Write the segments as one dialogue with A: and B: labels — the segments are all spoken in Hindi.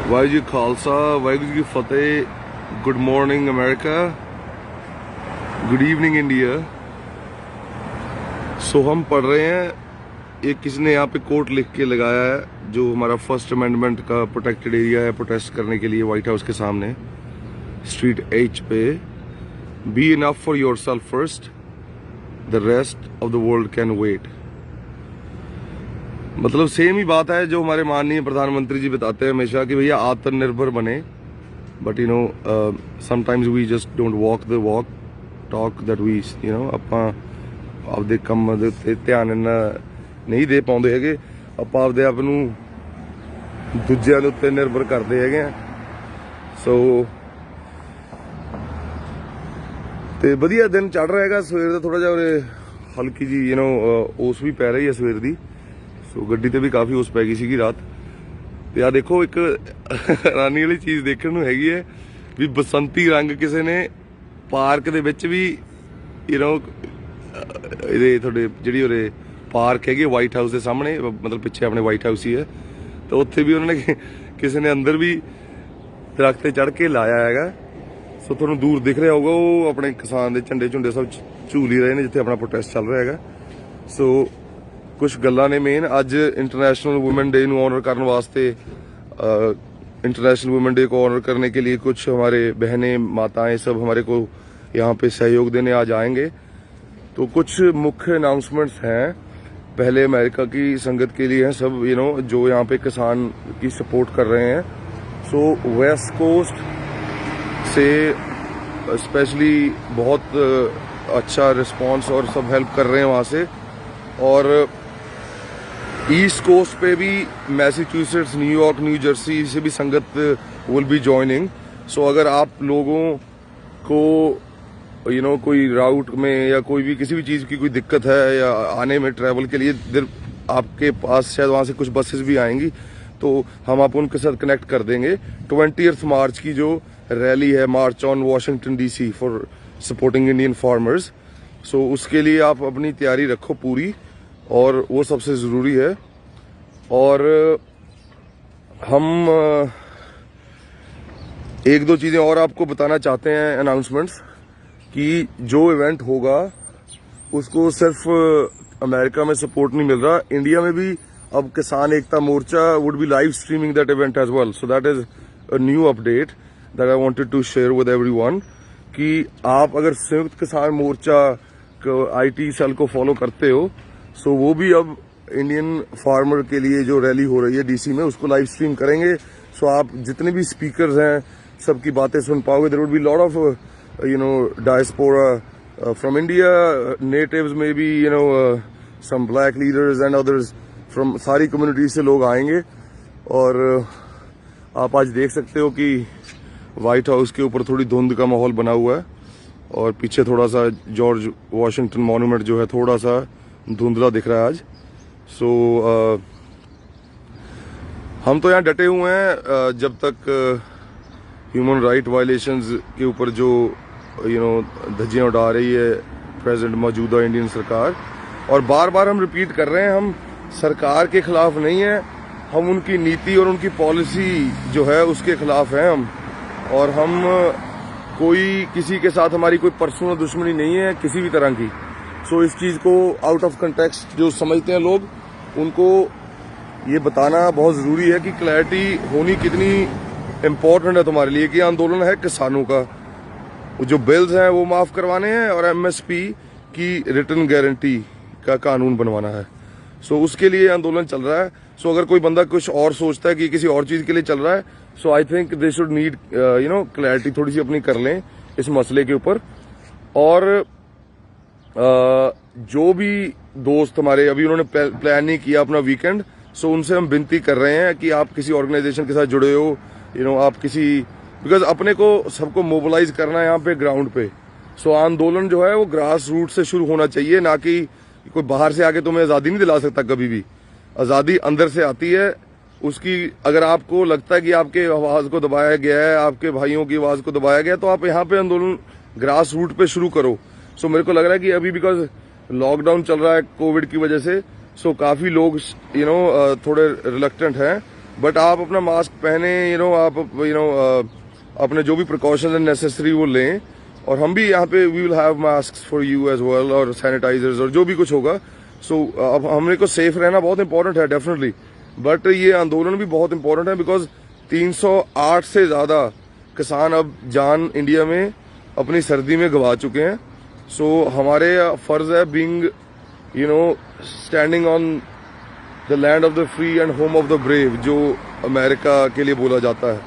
A: Waheguru ji Khalsa Waheguru ji Fateh. Good morning America, good evening India. So हम पढ़ रहे हैं, एक किसी ने यहाँ पे कोट लिख के लगाया है जो हमारा फर्स्ट अमेंडमेंट का प्रोटेक्टेड एरिया है प्रोटेस्ट करने के लिए व्हाइट हाउस के सामने स्ट्रीट एच पे। Be enough for yourself first, the rest of the world can wait. मतलब सेम ही बात है जो हमारे माननीय प्रधानमंत्री जी बताते हैं हमेशा कि भैया आत्मनिर्भर बने, but sometimes we just don't walk the walk, talk that we ਆਪਾਂ ਆਪਦੇ ਕੰਮ ਦੇ ਉੱਤੇ ਧਿਆਨ ਨਹੀਂ ਦੇ ਪਾਉਂਦੇ ਹੈਗੇ। ਆਪਾਂ ਆਪਦੇ ਆਪ ਨੂੰ ਦੂਜਿਆਂ ਦੇ ਉੱਤੇ ਨਿਰਭਰ ਕਰਦੇ ਹੈਗੇ ਆ। ਸੋ ਤੇ ਵਧੀਆ ਦਿਨ ਚੜ ਰਿਹਾ ਹੈਗਾ। ਸਵੇਰ ਦਾ ਥੋੜਾ ਜਿਹਾ ਉਰੇ ਹਲਕੀ ਜੀ ਓਸ ਵੀ ਪੈ ਰਹੀ ਹੈ ਸਵੇਰ ਦੀ। ਸੋ ਗੱਡੀ ਤੇ ਵੀ ਕਾਫੀ ਉਸ ਪੈ ਗਈ ਸੀਗੀ ਰਾਤ। ਤੇ ਆ ਦੇਖੋ ਇੱਕ ਹੈਰਾਨੀ ਵਾਲੀ ਚੀਜ਼ ਦੇਖਣ ਨੂੰ ਹੈਗੀ ਹੈ ਵੀ ਬਸੰਤੀ ਰੰਗ ਕਿਸੇ ਨੇ ਪਾਰਕ ਦੇ ਵਿੱਚ ਵੀ ਇਹਦੇ ਤੁਹਾਡੇ ਜਿਹੜੀ ਉਰੇ ਪਾਰਕ ਹੈਗੀ ਵਾਈਟ ਹਾਊਸ ਦੇ ਸਾਹਮਣੇ, ਮਤਲਬ ਪਿੱਛੇ ਆਪਣੇ ਵਾਈਟ ਹਾਊਸ ਹੀ ਹੈ, ਤਾਂ ਉੱਥੇ ਵੀ ਉਹਨਾਂ ਨੇ ਕਿਸੇ ਨੇ ਅੰਦਰ ਵੀ ਦਰਖਤ ਤੇ ਚੜ੍ਹ ਕੇ ਲਾਇਆ ਹੈਗਾ। ਸੋ ਤੁਹਾਨੂੰ ਦੂਰ ਦਿਖ ਰਿਹਾ ਹੋਊਗਾ ਉਹ ਆਪਣੇ ਕਿਸਾਨ ਦੇ ਝੰਡੇ ਝੁੰਡੇ ਸਭ ਝੂਲ ਹੀ ਰਹੇ ਨੇ ਜਿੱਥੇ ਆਪਣਾ ਪ੍ਰੋਟੈਸਟ ਚੱਲ ਰਿਹਾ ਹੈਗਾ। ਸੋ कुछ गल्लां ने मेन अज इंटरनेशनल वुमेन डे ਨੂੰ ऑनर करने वास्ते, इंटरनेशनल वुमेन डे को ऑनर करने के लिए कुछ हमारे बहनें माताएं सब हमारे को यहाँ पे सहयोग देने आज आएंगे। तो कुछ मुख्य अनाउंसमेंट्स हैं। पहले अमेरिका की संगत के लिए हैं सब जो यहाँ पे किसान की सपोर्ट कर रहे हैं। सो वेस्ट कोस्ट से स्पेशली बहुत अच्छा रिस्पांस और सब हेल्प कर रहे हैं वहाँ से। और ईस्ट कोस्ट पे भी मैसेच्यूसेट्स, न्यूयॉर्क, न्यू जर्सी से भी संगत विल बी ज्वाइनिंग। सो अगर आप लोगों को कोई राउट में या कोई भी किसी भी चीज़ की कोई दिक्कत है या आने में ट्रैवल के लिए आपके पास शायद वहाँ से कुछ बसेस भी आएंगी तो हम आप उनके साथ कनेक्ट कर देंगे। 20 मार्च की जो रैली है, March on Washington DC for supporting Indian farmers. So उसके लिए आप अपनी तैयारी रखो पूरी, और वो सबसे ज़रूरी है। और हम एक दो चीज़ें और आपको बताना चाहते हैं अनाउंसमेंट्स, कि जो इवेंट होगा उसको सिर्फ अमेरिका में सपोर्ट नहीं मिल रहा, इंडिया में भी अब Kisan Ekta Morcha would be live streaming that event as well. So that is a new update that I wanted to share with everyone, कि आप अगर संयुक्त किसान मोर्चा IT सेल को फॉलो करते हो, सो वो भी अब इंडियन फार्मर के लिए जो रैली हो रही है DC में उसको लाइव स्ट्रीम करेंगे। सो आप जितने भी स्पीकर्स हैं सबकी बातें सुन पाओगे। There would be lot of diaspora from India, natives में भी some black leaders and others from सारी कम्युनिटीज से लोग आएंगे। और आप आज देख सकते हो कि व्हाइट हाउस के ऊपर थोड़ी धुंध का माहौल बना हुआ है और पीछे थोड़ा सा जॉर्ज वॉशिंगटन मॉन्यूमेंट जो है थोड़ा सा धुंधला दिख रहा है आज। सो हम तो यहाँ डटे हुए हैं जब तक ह्यूमन राइट वायलेशंस के ऊपर जो धज्जियाँ उड़ा रही है प्रेजेंट मौजूदा इंडियन सरकार। और बार बार हम रिपीट कर रहे हैं, हम सरकार के खिलाफ नहीं है, हम उनकी नीति और उनकी पॉलिसी जो है उसके खिलाफ हैं हम। और हम कोई किसी के साथ हमारी कोई पर्सनल दुश्मनी नहीं है किसी भी तरह की। सो इस चीज़ को आउट ऑफ कंटेक्स्ट जो समझते हैं लोग, उनको ये बताना बहुत ज़रूरी है कि क्लैरिटी होनी कितनी इम्पोर्टेंट है तुम्हारे लिए, कि आंदोलन है किसानों का, जो बिल्स हैं वो माफ़ करवाने हैं और MSP की रिटर्न गारंटी का कानून बनवाना है। सो उसके लिए आंदोलन चल रहा है। सो अगर कोई बंदा कुछ और सोचता है कि किसी और चीज़ के लिए चल रहा है, so I think they should need clarity थोड़ी सी अपनी कर लें इस मसले के ऊपर। और जो भी दोस्त हमारे अभी उन्होंने प्लान नहीं किया अपना वीकेंड, सो उनसे हम विनती कर रहे हैं कि आप किसी ऑर्गेनाइजेशन के साथ जुड़े हो, आप किसी, बिकॉज अपने को सबको मोबिलाइज करना है यहाँ पे ग्राउंड पे। सो आंदोलन जो है वो ग्रास रूट से शुरू होना चाहिए, ना कि कोई बाहर से आके तुम्हें आज़ादी नहीं दिला सकता कभी भी। आज़ादी अंदर से आती है। उसकी अगर आपको लगता है कि आपके आवाज़ को दबाया गया है, आपके भाइयों की आवाज़ को दबाया गया, तो आप यहाँ पे आंदोलन ग्रास रूट पे शुरू करो। सो मेरे को लग रहा है कि अभी बिकॉज लॉकडाउन चल रहा है कोविड की वजह से, सो काफ़ी लोग थोड़े रिलक्टेंट हैं बट आप अपना मास्क पहने, आप अपने जो भी प्रिकॉशंस एंड नेसेसरी वो लें, और हम भी यहाँ पे we will have mask for you as well, और सैनिटाइजर्स और जो भी कुछ होगा। सो अब हमने को सेफ रहना बहुत इंपॉर्टेंट है डेफिनेटली, बट ये आंदोलन भी बहुत इंपॉर्टेंट है बिकॉज 308 से ज्यादा किसान अब जान इंडिया में अपनी सर्दी में गवा चुके हैं। सो हमारे फर्ज है being standing on the land of the free and home of the brave, जो अमेरिका के लिए बोला जाता है।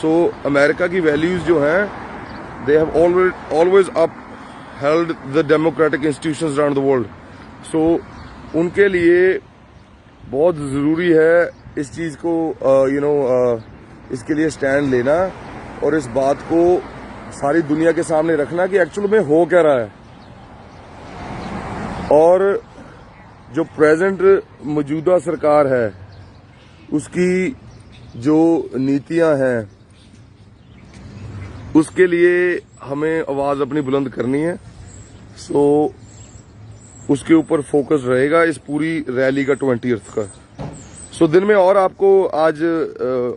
A: सो अमेरिका की वैल्यूज जो हैं, they have always upheld the democratic institutions around the world. So उनके लिए बहुत जरूरी है इस चीज को इसके लिए स्टैंड लेना, और इस बात को सारी दुनिया के सामने रखना कि एक्चुअल में हो क्या रहा है। और जो प्रेजेंट मौजूदा सरकार है उसकी जो नीतियां हैं उसके लिए हमें आवाज अपनी बुलंद करनी है। सो उसके ऊपर फोकस रहेगा इस पूरी रैली का 20th का। सो दिन में और आपको आज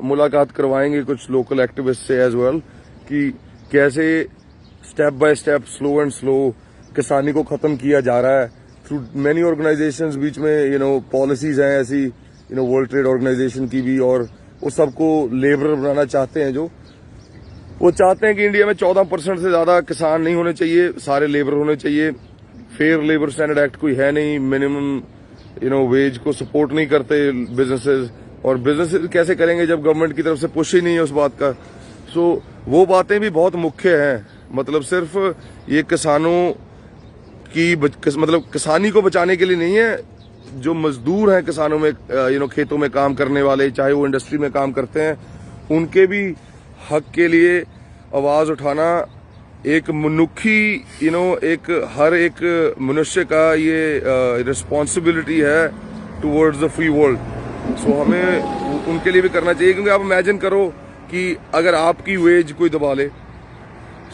A: मुलाकात करवाएंगे कुछ लोकल एक्टिविस्ट से एज वेल, कि कैसे step by step, slow and slow किसानी को खत्म किया जा रहा है थ्रू मेनी ऑर्गेनाइजेशंस। बीच में पॉलिसीज हैं ऐसी वर्ल्ड ट्रेड ऑर्गेनाइजेशन की भी, और वो सबको लेबर बनाना चाहते हैं। जो वो चाहते हैं कि इंडिया में 14% से ज्यादा किसान नहीं होने चाहिए, सारे लेबर होने चाहिए। फेयर लेबर स्टैंडर्ड एक्ट कोई है नहीं, मिनिमम वेज को सपोर्ट नहीं करते बिजनेसेस, और बिजनेसेस कैसे करेंगे जब गवर्नमेंट की तरफ से पुश ही नहीं है उस बात का। सो वो बातें भी बहुत मुख्य हैं। मतलब सिर्फ ये किसानों की मतलब किसानी को बचाने के लिए नहीं है, जो मजदूर हैं किसानों में खेतों में काम करने वाले, चाहे वो इंडस्ट्री में काम करते हैं, उनके भी हक के लिए आवाज उठाना एक मनुखी एक हर एक मनुष्य का ये रिस्पॉन्सिबिलिटी है टुवर्ड्स द फ्री वर्ल्ड। सो हमें उनके लिए भी करना चाहिए, क्योंकि आप इमेजिन करो कि अगर आपकी वेज कोई दबा ले।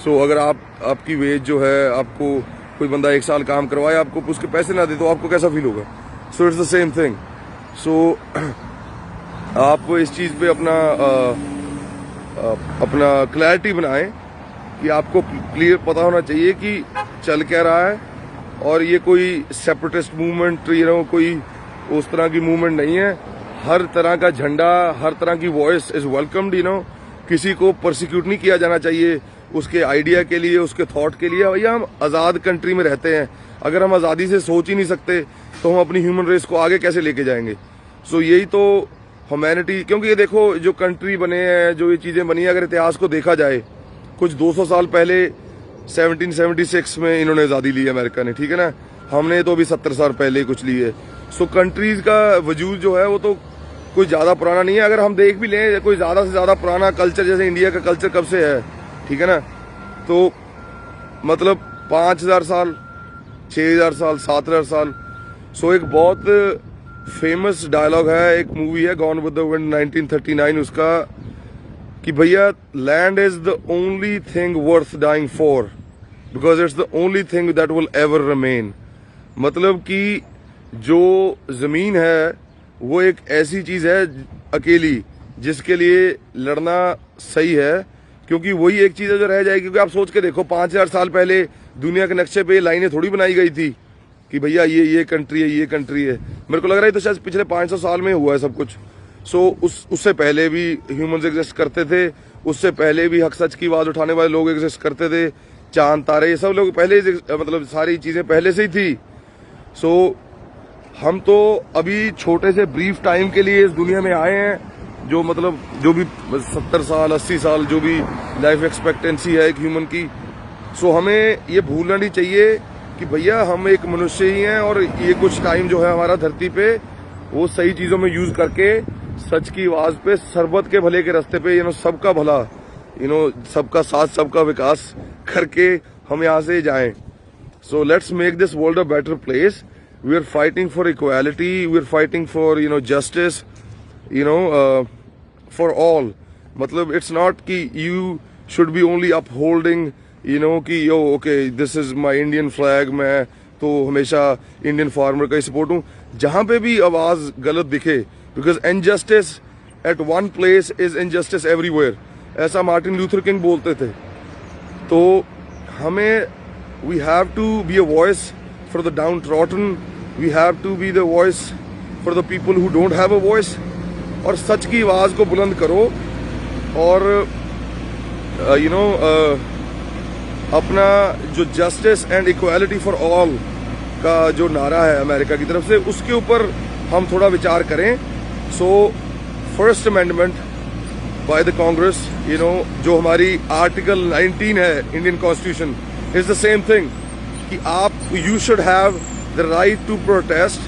A: सो अगर आपकी वेज जो है, आपको कोई बंदा 1 साल काम करवाए, आपको उसके पैसे ना दे, तो आपको कैसा फील होगा? So it's the same thing. So आप इस चीज पे अपना क्लैरिटी बनाएं कि आपको क्लियर पता होना चाहिए कि चल क्या रहा है, और ये कोई सेपरेटिस्ट मूवमेंट कोई उस तरह की मूवमेंट नहीं है। हर तरह का झंडा, हर तरह की वॉइस इज वेलकम्ड। किसी को प्रोसिक्यूट नहीं किया जाना चाहिए उसके आइडिया के लिए, उसके थॉट के लिए। भैया हम आजाद कंट्री में रहते हैं, अगर हम आजादी से सोच ही नहीं सकते तो हम अपनी ह्यूमन रेस को आगे कैसे लेके जाएंगे? सो यही तो ह्यूमैनिटी, क्योंकि ये देखो जो कंट्री बने हैं, जो ये चीजें बनी है, अगर इतिहास को देखा जाए, कुछ 200 साल पहले 1776 में इन्होंने आजादी ली अमेरिका ने, ठीक है ना। हमने तो अभी 70 साल पहले कुछ ली है। सो कंट्रीज का वजूद जो है वो तो कोई ज्यादा पुराना नहीं है। अगर हम देख भी लें कोई ज्यादा से ज्यादा पुराना कल्चर, जैसे इंडिया का कल्चर कब से है, ठीक है ना, तो मतलब 5000 साल, 6000 साल, 7000 साल। सो एक बहुत फेमस डायलॉग है, एक मूवी है गॉन विद द विंड 1939 उसका, कि भैया land is the only thing worth dying for because it's the only thing that will ever remain. मतलब कि जो जमीन है वो एक ऐसी चीज है अकेली जिसके लिए लड़ना सही है, क्योंकि वही एक चीज है जो रह जाएगी। क्योंकि आप सोच के देखो 5000 साल पहले दुनिया के नक्शे पे लाइनें थोड़ी बनाई गई थी कि भैया ये कंट्री है, ये कंट्री है। मेरे को लग रहा है तो शायद पिछले 500 साल में हुआ है सब कुछ। सो उससे पहले भी ह्यूमंस एग्जिस्ट करते थे, उससे पहले भी हक सच की आवाज उठाने वाले लोग एग्जिस्ट करते थे, चांद तारे ये सब लोग पहले, मतलब सारी चीजें पहले से ही थी। सो हम तो अभी छोटे से ब्रीफ टाइम के लिए इस दुनिया में आए हैं, जो मतलब जो भी 70 साल 80 साल जो भी लाइफ एक्सपेक्टेंसी है एक ह्यूमन की। सो हमें ये भूलना नहीं चाहिए कि भैया हम एक मनुष्य ही हैं, और ये कुछ टाइम जो है हमारा धरती पे वो सही चीजों में यूज करके सच की आवाज पे, सरबत के भले के रास्ते पे सबका भला, सबका साथ सबका विकास करके हम यहाँ से जाएं। So let's make this world a better place. We are fighting for equality, we are fighting for justice, for all. मतलब इट्स नॉट कि you should be only upholding कि yo okay this is my Indian flag, मैं तो हमेशा इंडियन फार्मर का ही सपोर्ट हूं। जहां पे भी आवाज गलत दिखे, because injustice at one place is injustice everywhere, ऐसा मार्टिन लूथर किंग बोलते थे। तो हमें we have to be a voice for the downtrodden, we have to be the voice for the people who don't have a voice, और सच की आवाज़ को बुलंद करो। और अपना जो justice and equality for all का जो नारा है अमेरिका की तरफ से, उसके ऊपर हम थोड़ा विचार करें। So first amendment by the Congress, जो हमारी आर्टिकल 19 है Indian constitution, is the same thing कि आप you should have the right to protest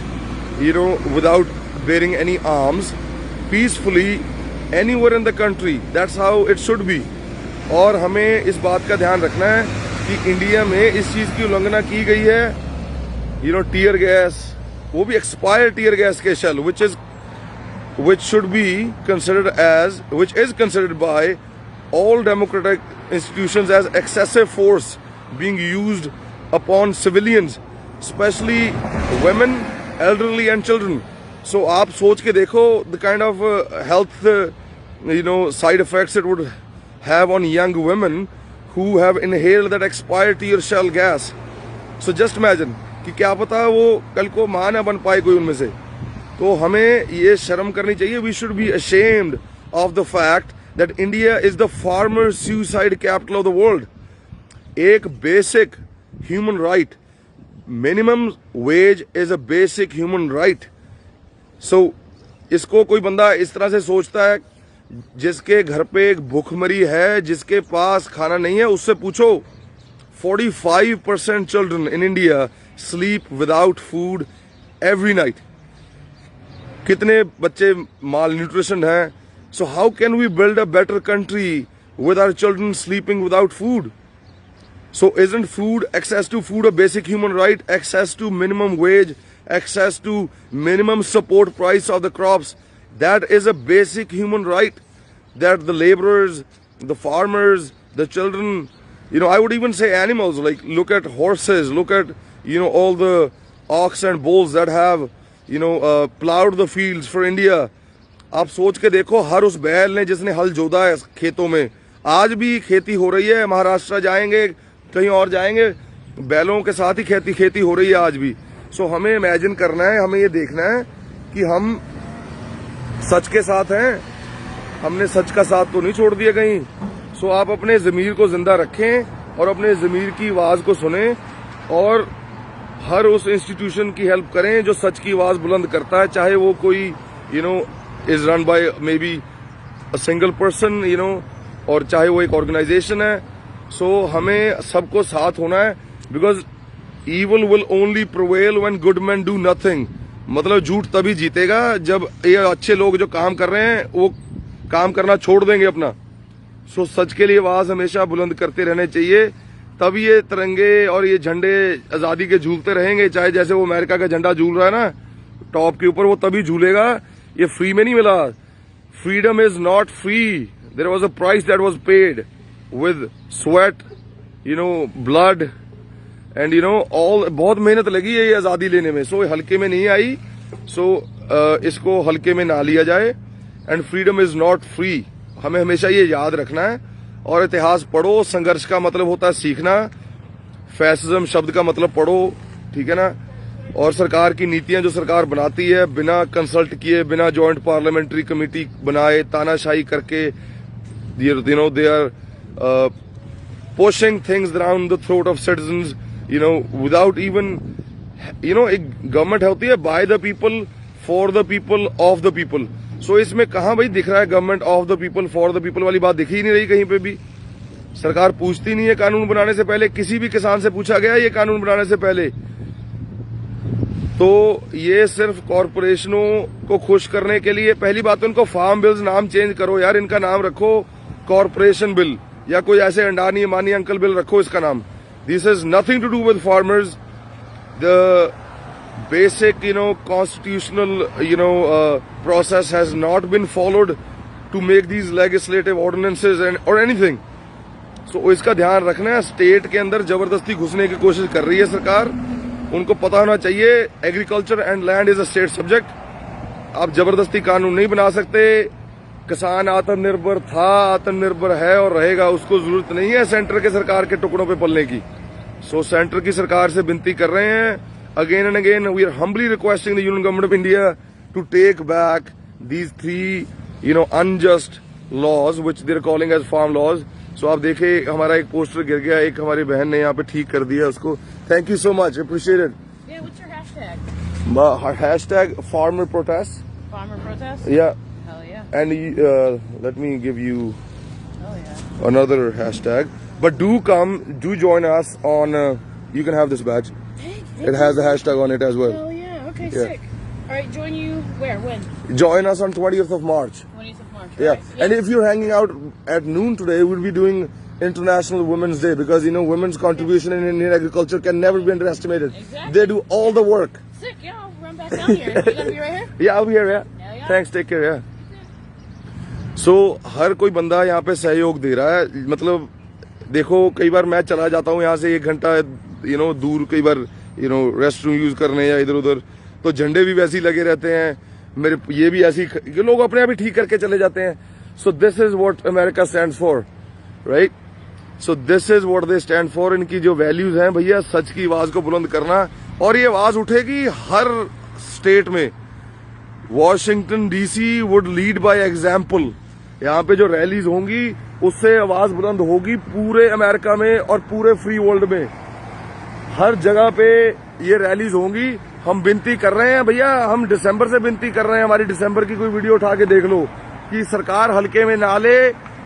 A: without bearing any arms peacefully anywhere in the country. That's how it should be. और हमें इस बात का ध्यान रखना है कि इंडिया में इस चीज़ की उल्लंघना की गई है, टीयर गैस, वो भी एक्सपायर्ड टीयर गैस के shell, which should be considered as, which is considered by all democratic institutions as excessive force being used upon civilians, especially women, elderly and children. So आप सोच के देखो the kind of health side effects it would have on young women who have inhaled that expired tear shell gas. So just imagine कि क्या पता वो कल को मां ना बन पाए कोई उनमें से। तो हमें ये शर्म करनी चाहिए। We should be ashamed of the fact that India is the farmer suicide capital of the world. एक basic human right, minimum wage is a basic human right. So इसको कोई बंदा इस तरह से सोचता है, जिसके घर पे एक भूखमरी है, जिसके पास खाना नहीं है, उससे पूछो। 45% children in India sleep without food every night. कितने बच्चे malnutrition हैं? So how can we build a better country with our children sleeping without food? So isn't food, access to food, a basic human right? Access to minimum wage, access to minimum support price of the crops, that is a basic human right that the laborers, the farmers, the children, I would even say animals, like look at horses, look at, all the ox and bulls that have, plowed the fields for India. आप सोच के देखो, हर उस बैल ने जिसने हल जोता है खेतों में, आज भी खेती हो रही है। महाराष्ट्र जाएंगे, कहीं और जाएंगे, बैलों के साथ ही खेती हो रही है आज भी। सो हमें इमेजिन करना है, हमें ये देखना है कि हम सच के साथ हैं, हमने सच का साथ तो नहीं छोड़ दिया कहीं। सो आप अपने ज़मीर को जिंदा रखें और अपने ज़मीर की आवाज़ को सुनें और हर उस इंस्टीट्यूशन की हेल्प करें जो सच की आवाज़ बुलंद करता है, चाहे वो कोई is run by may be a single person, और चाहे वो एक ऑर्गेनाइजेशन है। सो हमें सबको साथ होना है, because evil will only prevail when good man do nothing. मतलब झूठ तभी जीतेगा जब ये अच्छे लोग जो काम कर रहे हैं वो काम करना छोड़ देंगे अपना। सो सच के लिए आवाज हमेशा बुलंद करते रहने चाहिए, तब ये तिरंगे और ये झंडे आजादी के झूलते रहेंगे। चाहे जैसे वो अमेरिका का झंडा झूल रहा है ना टॉप के ऊपर, वो तभी झूलेगा। ये फ्री में नहीं मिला। Freedom is not free, there was a price that was paid with sweat, blood and all. बहुत मेहनत लगी है ये आजादी लेने में। सो हल्के में नहीं आई। सो इसको हल्के में ना लिया जाए। And freedom is not free, हमें हमेशा ये याद रखना है। और इतिहास पढ़ो, संघर्ष का मतलब होता है सीखना। फैसिज्म शब्द का मतलब पढ़ो, ठीक है ना। और सरकार की नीतियां जो सरकार बनाती है बिना कंसल्ट किए, बिना जॉइंट पार्लियामेंट्री कमेटी बनाए, तानाशाही करके, they are pushing things down the throat of citizens, without even, एक गवर्नमेंट होती है by the people, for the people, of the people. So इसमें कहां भाई दिख रहा है government of the people, for the people वाली बात दिख ही नहीं रही कहीं पे भी। सरकार पूछती नहीं है कानून बनाने से पहले। किसी भी किसान से पूछा गया ये कानून बनाने से पहले? तो ये सिर्फ कॉरपोरेशनों को खुश करने के लिए। पहली बात तो इनको फार्म बिल्स नाम चेंज करो यार, इनका नाम रखो कॉरपोरेशन बिल या कोई ऐसे अंडानी अमानी अंकल बिल रखो इसका नाम। This is nothing to do with farmers. द basic, constitutional, process has not been followed to make these legislative ordinances or anything. So इसका ध्यान रखना है। स्टेट के अंदर जबरदस्ती घुसने की कोशिश कर रही है सरकार। उनको पता होना चाहिए agriculture and land is a state subject. आप जबरदस्ती कानून नहीं बना सकते। किसान आत्मनिर्भर था, आत्मनिर्भर है और रहेगा। उसको जरूरत नहीं है सेंटर के सरकार के टुकड़ों पे पलने की। सो सेंटर की सरकार से विनती कर रहे हैं, again and again we are humbly requesting the union government of India to take back these 3 unjust laws which they are calling as farm laws. So आप देखें, हमारा एक पोस्टर गिर गया, एक हमारी बहन ने यहाँ पे ठीक कर दिया उसको। Thank you so much, appreciate it.
B: Yeah, what's your hashtag?
A: Hashtag farmer protest.
B: Farmer protest?
A: Yeah.
B: Hell yeah.
A: And let me give you
B: Oh yeah.
A: another hashtag. But do join us on, you can have this badge. It has the hashtag on it as well.
B: Hell yeah. Okay,
A: Yeah.
B: sick. All right, join you where? When?
A: Join us on 20th of March.
B: 20th of March.
A: Yeah.
B: Right.
A: And if you're hanging out at noon today, we'll be doing International Women's Day because, women's contribution in Indian agriculture can never be underestimated.
B: Exactly.
A: They do all the work.
B: Sick. Yeah, I'll run back down here. You gonna be right here?
A: Yeah, I'll be here, yeah.
B: Hell yeah.
A: Thanks, take care, yeah. So, हर कोई बंदा यहाँ पे सहयोग दे रहा है। मतलब देखो, कई बार मैं चला जाता हूँ यहाँ से 1 घंटा दूर, कई बार रेस्ट रूम यूज करने या इधर उधर, तो झंडे भी वैसे ही लगे रहते हैं मेरे, ये भी ऐसी लोग अपने आप ही ठीक करके चले जाते हैं। So this is what America stands for, right? So this is what they stand for. इनकी जो वैल्यूज हैं भैया, सच की आवाज को बुलंद करना, और ये आवाज उठेगी हर स्टेट में। Washington DC would lead by example. यहाँ पे जो रैलीज होंगी उससे आवाज बुलंद होगी पूरे अमेरिका में और पूरे फ्री वर्ल्ड में। हर जगह पे ये रैलीज होंगी। हम विनती कर रहे हैं भैया, हम दिसंबर से विनती कर रहे हैं, हमारी दिसंबर की कोई वीडियो उठा के देख लो, कि सरकार हल्के में ना ले।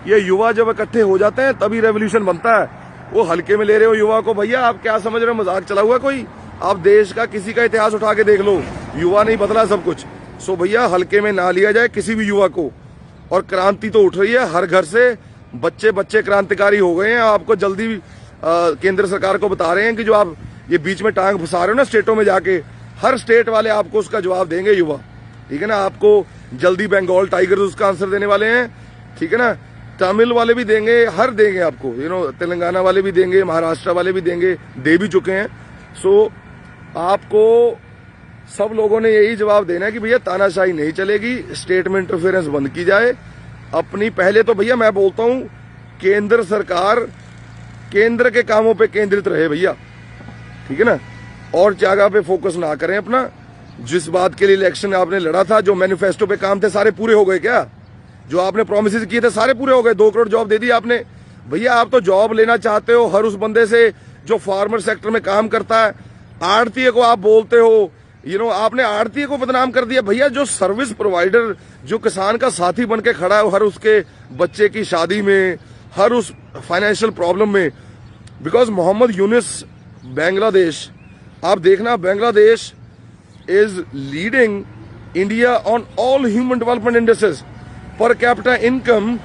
A: ये युवा जब इकट्ठे हो जाते हैं तभी रेवोल्यूशन बनता है। वो हल्के में ले रहे हो युवा को, भैया आप क्या समझ रहे हो, मजाक चला हुआ कोई? आप देश का किसी का इतिहास उठा के देख लो, युवा नहीं बदला सब कुछ। सो भैया हल्के में ना लिया जाए किसी भी युवा को। और क्रांति तो उठ रही है हर घर से, बच्चे बच्चे क्रांतिकारी हो गए हैं। आपको जल्दी केंद्र सरकार को बता रहे हैं कि जो आप ये बीच में टांग फंसा रहे हो ना स्टेटों में जाके, हर स्टेट वाले आपको उसका जवाब देंगे युवा, ठीक है ना? आपको जल्दी बंगाल टाइगर्स उसका आंसर देने वाले हैं, ठीक है ना? तमिल वाले भी देंगे, हर देंगे आपको, तेलंगाना वाले भी देंगे, महाराष्ट्र वाले भी देंगे, दे भी चुके हैं। सो आपको सब लोगों ने यही जवाब देना है कि भैया तानाशाही नहीं चलेगी, स्टेट में इंटरफेरेंस बंद की जाए। अपनी पहले तो भैया मैं बोलता हूं, केंद्र सरकार केंद्र के कामों पे केंद्रित रहे भैया, ठीक है ना? और जगह पे फोकस ना करें अपना। जिस बात के लिए इलेक्शन आपने लड़ा था, जो मैनिफेस्टो पे काम थे सारे पूरे हो गए क्या? जो आपने प्रोमिस किए थे सारे पूरे हो गए? 2 करोड़ जॉब दे दी आपने भैया। आप तो जॉब लेना चाहते हो हर उस बंदे से जो फार्मर सेक्टर में काम करता है। आड़तीय को आप बोलते हो, आपने आड़तीय को बदनाम कर दिया भैया। जो सर्विस प्रोवाइडर, जो किसान का साथी बन के खड़ा है हर उसके बच्चे की शादी में, हर उस फाइनेंशियल प्रॉब्लम में। बिकॉज मोहम्मद यूनिस बांग्लादेश, आप देखना, Bangladesh is leading India on all human development indexes. Per capita income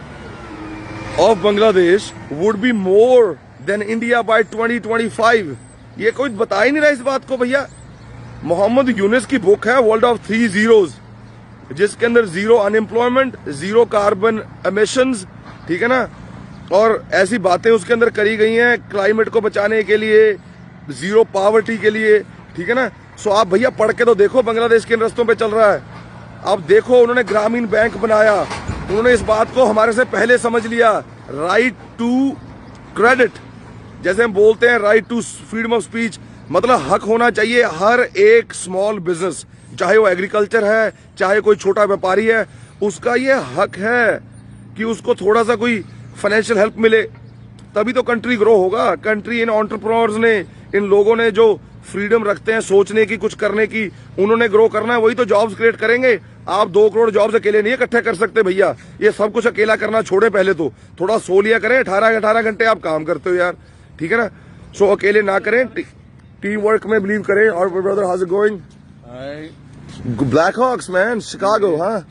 A: of Bangladesh would be more than India by 2025। ये कोई बता ही नहीं रहा इस बात को भैया। मोहम्मद यूनिस की बुक है वर्ल्ड ऑफ 3 जीरोज, जिसके अंदर 0 अनएम्प्लॉयमेंट, 0 कार्बन एमिशंस, ठीक है ना? और ऐसी बातें उसके अंदर करी गई हैं क्लाइमेट को बचाने के लिए, 0 पॉवर्टी के लिए, ठीक है ना? सो आप भैया पढ़ के तो देखो, बांग्लादेश किन रस्तों पे चल रहा है। अब देखो, उन्होंने ग्रामीण बैंक बनाया, उन्होंने इस बात को हमारे से पहले समझ लिया। राइट टू क्रेडिट, जैसे हम बोलते हैं right to freedom of speech, मतलब हक होना चाहिए हर एक स्मॉल बिजनेस, चाहे वो एग्रीकल्चर है, चाहे कोई छोटा व्यापारी है, उसका ये हक है कि उसको थोड़ा सा कोई फाइनेंशियल हेल्प मिले, तभी तो कंट्री ग्रो होगा। कंट्री इन एंटरप्रेन्योर्स ने, इन लोगों ने जो फ्रीडम रखते हैं सोचने की, कुछ करने की, उन्होंने ग्रो करना है, वही तो जॉब्स क्रिएट करेंगे। आप 2 करोड़ जॉब्स अकेले नहीं इकट्ठे कर सकते भैया। ये सब कुछ अकेला करना छोड़े, पहले तो थोड़ा सो लिया करें। 18 घंटे आप काम करते हो यार, ठीक है ना? सो अकेले ना करें, टीम वर्क में बिलीव करें। और brother, house it going? Blackhawks, man, Chicago, huh?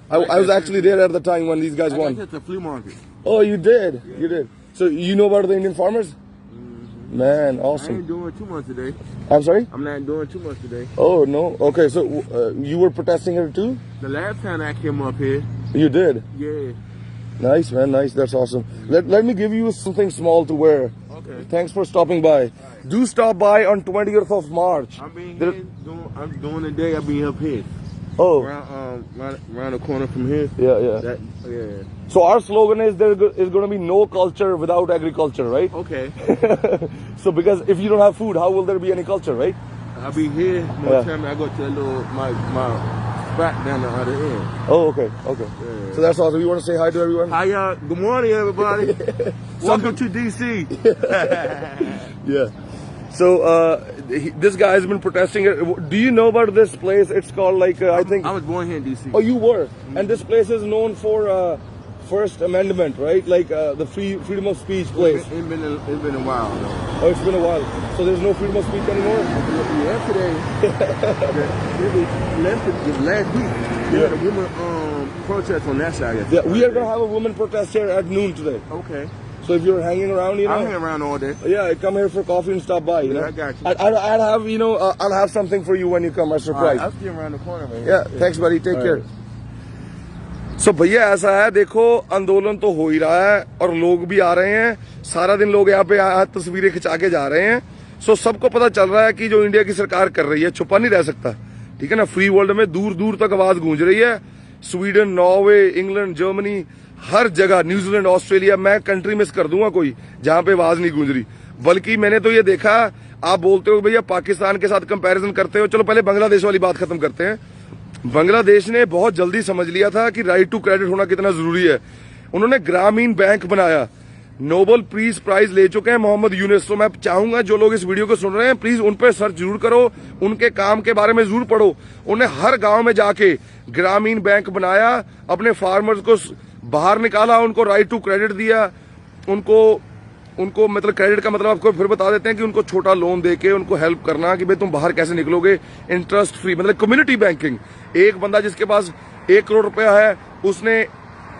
A: I was actually there at the time when these guys won.
C: It's a flea market.
A: Oh, you did? Yeah. You did. So you know about the Indian farmers?
C: Mm-hmm.
A: Man,
C: I
A: awesome.
C: ain't doing too much today.
A: I'm sorry?
C: I'm not doing too much today.
A: Oh, no? Okay, so you were protesting here too?
C: The last time I came up here,
A: You did?
C: yeah.
A: Nice, man, nice. That's awesome. Let me give you something small to wear.
C: Okay.
A: Thanks for stopping by. Do stop by on 20th of March.
C: I'm being
A: There-
C: here I'm doing the day I'll be up here.
A: Oh,
C: Around the corner from here.
A: yeah.
C: Yeah.
A: So our slogan is there is going to be no culture without agriculture, right?
C: Okay.
A: So because if you don't have food, how will there be any culture, right?
C: I'll be here more
A: Yeah.
C: time. I go to that little my spot down the other end.
A: Oh, okay.
C: Yeah.
A: So that's awesome. You want to say hi to everyone?
C: Hi y'all. Good morning, everybody. Welcome to DC.
A: Yeah. So this guy has been protesting. Do you know about this place? It's called like I think.
C: I was born here in DC.
A: Oh, you were. And this place is known for First Amendment, right? Like the freedom of speech place.
C: It's been a while. Though.
A: Oh, it's been a while. So there's no freedom of speech anymore.
C: Yesterday, last week, we had a woman protest on that side.
A: Yeah, we are gonna have a women protest here at noon today.
C: Okay.
A: So if you're hanging around, you know.
C: I'm hanging around all day.
A: Yeah, come here for coffee and stop by. You know.
C: I got you.
A: I'll have I'll have something for you when you come as surprise.
C: I'll see around the corner, man.
A: Yeah, thanks buddy. Take
C: All
A: care. So भैया ऐसा है, देखो आंदोलन तो हो ही रहा है और लोग भी आ रहे हैं, सारा दिन लोग यहाँ पे तस्वीरें खिंचा के जा रहे हैं। सो सबको पता चल रहा है कि जो इंडिया की सरकार कर रही है छुपा नहीं रह सकता, ठीक है ना। फ्री वर्ल्ड में दूर दूर तक आवाज गूंज रही है। स्वीडन, नॉर्वे, इंग्लैंड, जर्मनी, हर जगह, न्यूजीलैंड, ऑस्ट्रेलिया, मैं कंट्री मिस कर दूंगा कोई जहां पे आवाज नहीं गूंज रही। बल्कि मैंने तो ये देखा, आप बोलते हो भैया पाकिस्तान के साथ कंपैरिजन करते हो, चलो पहले बांग्लादेश वाली बात खत्म करते हैं। बांग्लादेश ने बहुत जल्दी समझ लिया था कि राइट टू क्रेडिट होना कितना जरूरी है। उन्होंने ग्रामीण बैंक बनाया, नोबेल पीस प्राइज ले चुके हैं मोहम्मद यूनुस। तो मैं चाहूंगा जो लोग इस वीडियो को सुन रहे हैं प्लीज उन पर सर्च जरूर करो, उनके काम के बारे में जरूर पढ़ो। उन्हें हर गांव में जाके ग्रामीण बैंक बनाया, अपने फार्मर्स को बाहर निकाला, उनको राइट टू क्रेडिट दिया, उनको मतलब क्रेडिट का मतलब आपको फिर बता देते हैं कि उनको छोटा लोन देके उनको हेल्प करना कि भाई तुम बाहर कैसे निकलोगे, इंटरेस्ट फ्री, मतलब कम्युनिटी बैंकिंग। एक बंदा जिसके पास 1 करोड़ रुपया है, उसने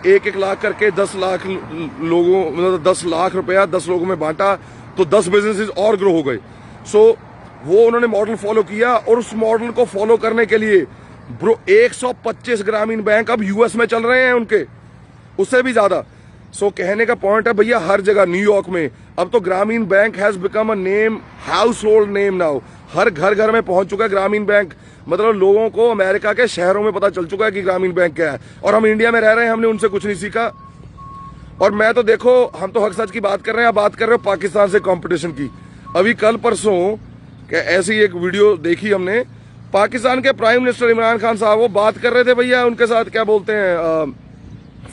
A: 1-1 लाख करके 10 लाख लोगों, मतलब 10 लाख रुपया 10 लोगों में बांटा, तो 10 बिजनेसेस और ग्रो हो गए। सो वो उन्होंने मॉडल फॉलो किया और उस मॉडल को फॉलो करने के लिए ब्रो 125 ग्रामीण बैंक अब यूएस में चल रहे हैं उनके, उससे भी ज्यादा। सो कहने का पॉइंट है भैया हर जगह, न्यूयॉर्क में अब तो Grameen bank has become a name, household name now. हर घर में पहुंच चुका है ग्रामीण बैंक, मतलब लोगों को अमेरिका के शहरों में पता चल चुका है कि ग्रामीण बैंक क्या है। और हम इंडिया में रह रहे हैं, हमने उनसे कुछ नहीं सीखा। और मैं तो देखो, हम तो हक सच की बात कर रहे हैं, आप बात कर रहे हो पाकिस्तान से कंपटीशन की। अभी कल परसों ऐसी एक वीडियो देखी हमने, पाकिस्तान के प्राइम मिनिस्टर इमरान खान साहब वो बात कर रहे थे भैया उनके साथ, क्या बोलते हैं,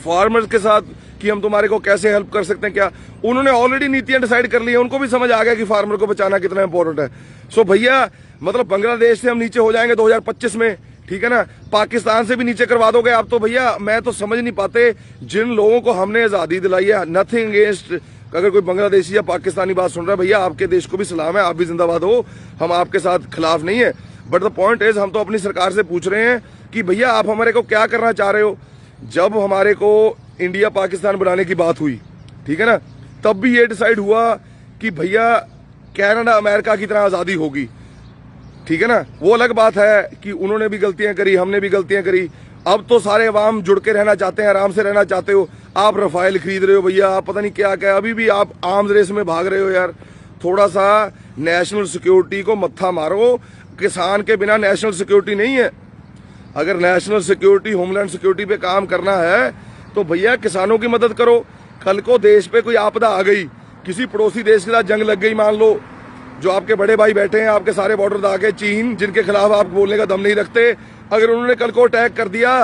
A: फार्मर्स के साथ, कि हम तुम्हारे को कैसे हेल्प कर सकते हैं। क्या उन्होंने ऑलरेडी नीतियां डिसाइड कर ली है, उनको भी समझ आ गया कि फार्मर को बचाना कितना इंपॉर्टेंट है। सो भैया मतलब बांग्लादेश से हम नीचे हो जाएंगे 2025 में, ठीक है ना। पाकिस्तान से भी नीचे करवा दोगे आप, तो भैया मैं तो समझ नहीं पाते जिन लोगों को हमने आजादी दिलाई है। नथिंग अगेंस्ट, अगर कोई बांग्लादेशी या पाकिस्तानी बात सुन रहा है, भैया आपके देश को भी सलाम है, आप भी जिंदाबाद हो, हम आपके साथ खिलाफ नहीं है। बट द पॉइंट इज, हम तो अपनी सरकार से पूछ रहे हैं कि भैया आप हमारे को क्या करना चाह रहे हो। जब हमारे को इंडिया पाकिस्तान बनाने की बात हुई, ठीक है ना, तब भी ये डिसाइड हुआ कि भैया कनाडा अमेरिका की तरह आजादी होगी, ठीक है ना। वो अलग बात है कि उन्होंने भी गलतियां करी, हमने भी गलतियां करी। अब तो सारे अवाम जुड़ के रहना चाहते हैं, आराम से रहना चाहते हो। आप रफाइल खरीद रहे हो भैया, आप पता नहीं क्या क्या, अभी भी आप आर्म्स रेस में भाग रहे हो यार। थोड़ा सा नेशनल सिक्योरिटी को मत्था मारो, किसान के बिना नेशनल सिक्योरिटी नहीं है। अगर नेशनल सिक्योरिटी, होमलैंड सिक्योरिटी पे काम करना है तो भैया किसानों की मदद करो। कल को देश पे कोई आपदा आ गई, किसी पड़ोसी देश के साथ जंग लग गई, मान लो, जो आपके बड़े भाई बैठे हैं आपके सारे बॉर्डर दागे, चीन, जिनके खिलाफ आप बोलने का दम नहीं रखते, अगर उन्होंने कल को अटैक कर दिया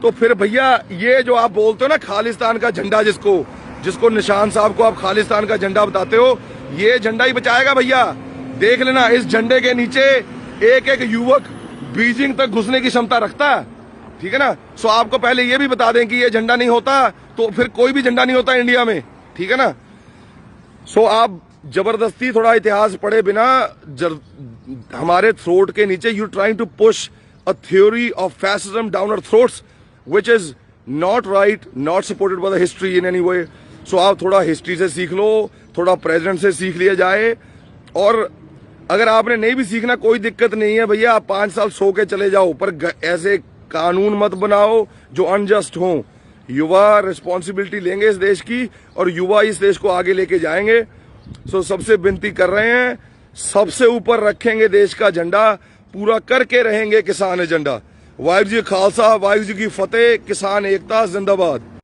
A: तो फिर भैया ये जो आप बोलते हो ना खालिस्तान का झंडा, जिसको निशान साहब को आप खालिस्तान का झंडा बताते हो, ये झंडा ही बचाएगा भैया। देख लेना, इस झंडे के नीचे एक एक युवक बीजिंग तक घुसने की क्षमता रखता है, ठीक है ना। सो आपको पहले ये भी बता दें कि ये झंडा नहीं होता तो फिर कोई भी झंडा नहीं होता इंडिया में, ठीक है ना। सो आप जबरदस्ती थोड़ा इतिहास पढ़े बिना हमारे थ्रोट के नीचे you trying to push a theory of fascism down our throats which is not right, not supported by the history in any way. So आप थोड़ा हिस्ट्री से सीख लो, थोड़ा प्रेजेंट से सीख लिया जाए। और अगर आपने नहीं भी सीखना कोई दिक्कत नहीं है भैया, आप 5 साल सो के चले जाओ, पर ऐसे कानून मत बनाओ जो अनजस्ट हो। युवा रिस्पॉन्सिबिलिटी लेंगे इस देश की और युवा इस देश को आगे लेके जाएंगे। सो सबसे विनती कर रहे हैं, सबसे ऊपर रखेंगे देश का झंडा, पूरा करके रहेंगे किसान एजेंडा। वाहिगुरू जी खालसा वाहिगुरू जी की फतेह किसान एकता जिंदाबाद।